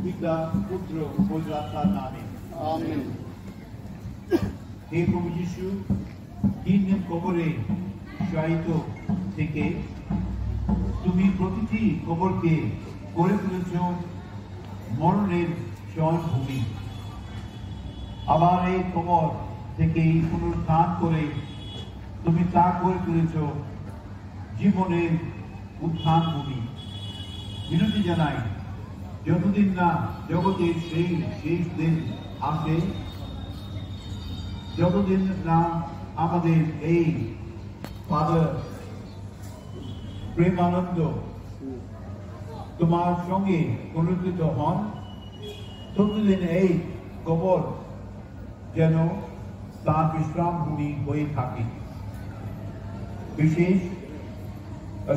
পিতা পুত্র পবিত্র আত্মার নামে আমেন। হে প্রভু যীশু, দিন কবরে শায়িত থেকে তুমি প্রতিটি কবরকে করে তুলেছ মরণের শয়নভূমি। আবার এই কবর থেকে পুনরুত্থান করে তুমি তা করে তুলেছ জীবনের উত্থান ভূমি। বিনতি জানাই, যতদিন না জগতের সেই শেষ দিন আসে, যতদিন না আমাদের এই ফাদার প্রেমানন্দ তোমার সঙ্গে পুনরুত্থিত হন, ততদিন এই কবর যেন তার বিশ্রাম ভূমি হয়ে থাকে।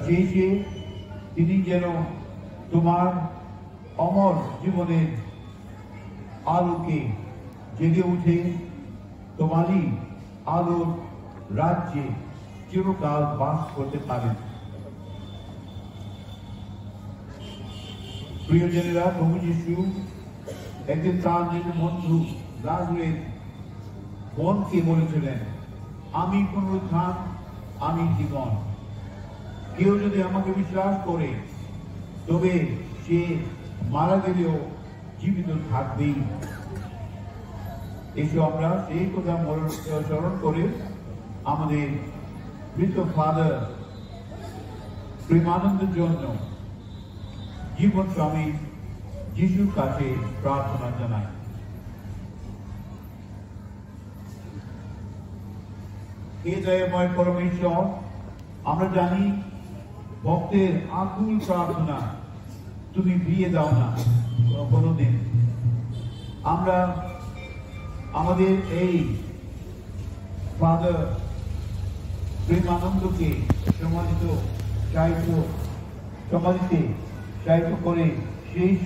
শেষে তিনি যেন তোমার অমর জীবনের আলোকে জেগে উঠে তোমারই আলোর রাজ্যে চিরকাল বাস করতে পারেন। প্রিয়জনেরা, প্রভু যীশু একদিন তার নিজ বন্ধু লাজরের বোনকে বলেছিলেন, আমি পুনরুত্থান, আমি জীবন। কেউ যদি আমাকে বিশ্বাস করে তবে সে মারা গেলেও জীবিত থাকবেই। এসে আমরা সেই কথা স্মরণ করে আমাদের মৃত ফাদার প্রেমানন্দের জন্য জীবন স্বামী যিশুর কাছে প্রার্থনা জানাই। হে দয়াময় পরমেশ্বর, আমরা জানি ভক্তের আকুল প্রার্থনা তুমি বিয়ে দাও না কোনোদিন। আমরা আমাদের এই ফাদার প্রেমানন্দকে সমাধিতে সাহিত্য করে শেষ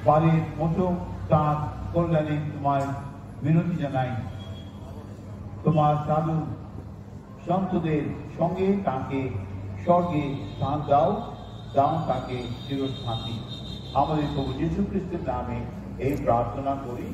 বারের মতো তার কল্যাণে তোমার বিনতি জানাই। তোমার সাধু সন্তদের সঙ্গে তাকে স্বর্গে স্থান দাও তাকে চিরস্থায়ী। আমাদের প্রভু যীশু খ্রিস্টের নামে এই প্রার্থনা করি।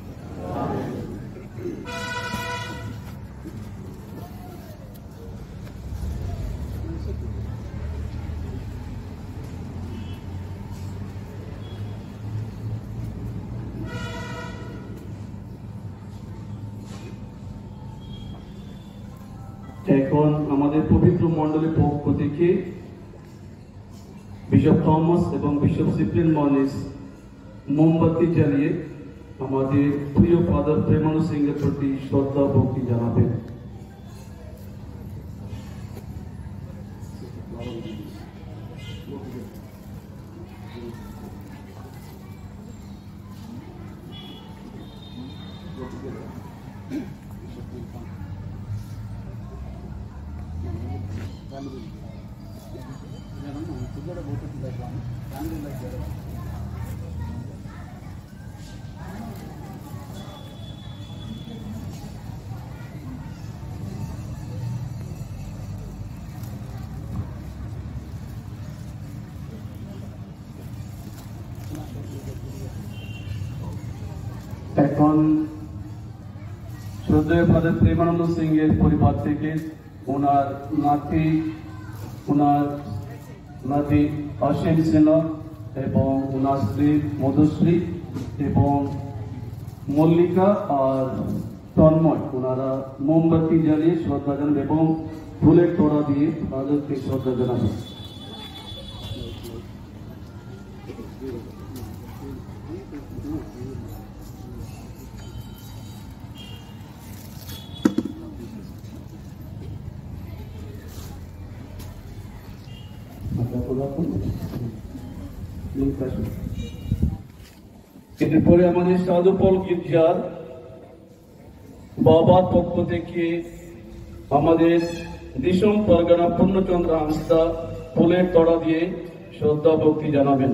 এখন আমাদের পবিত্র মণ্ডলের পক্ষ থেকে বিশপ থমাস এবং বিশপ সিপ্রিয়ান মনিস মোমবাতি জ্বালিয়ে আমাদের প্রিয় ফাদার প্রেমানন্দ সিংহের প্রতি শ্রদ্ধা ভক্তি জানাবেন। এখন শ্রদ্ধেয় ফাদার প্রেমানন্দ সিংহের পরিবার থেকে ওনার নাতি অসীম সিনহা এবং ওনার স্ত্রী মধুশ্রী এবং মল্লিকা আর তন্ময় ওনারা মোমবাতি জ্বালিয়ে শ্রদ্ধা জানান এবং ফুলের তোড়া দিয়ে তাদেরকে শ্রদ্ধা জানাবেন। এরপরে আমাদের সাধু পল গির্জার বাবার পক্ষ থেকে আমাদের দিশম পরগনা পূর্ণচন্দ্র হাঁসদা ফুলের তড়া দিয়ে শ্রদ্ধা ভক্তি জানাবেন।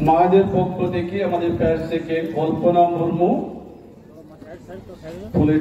মায়েদের পক্ষ থেকে আমাদের ফায়ার সেকেন্ড কল্পনা মুর্মু ফুলের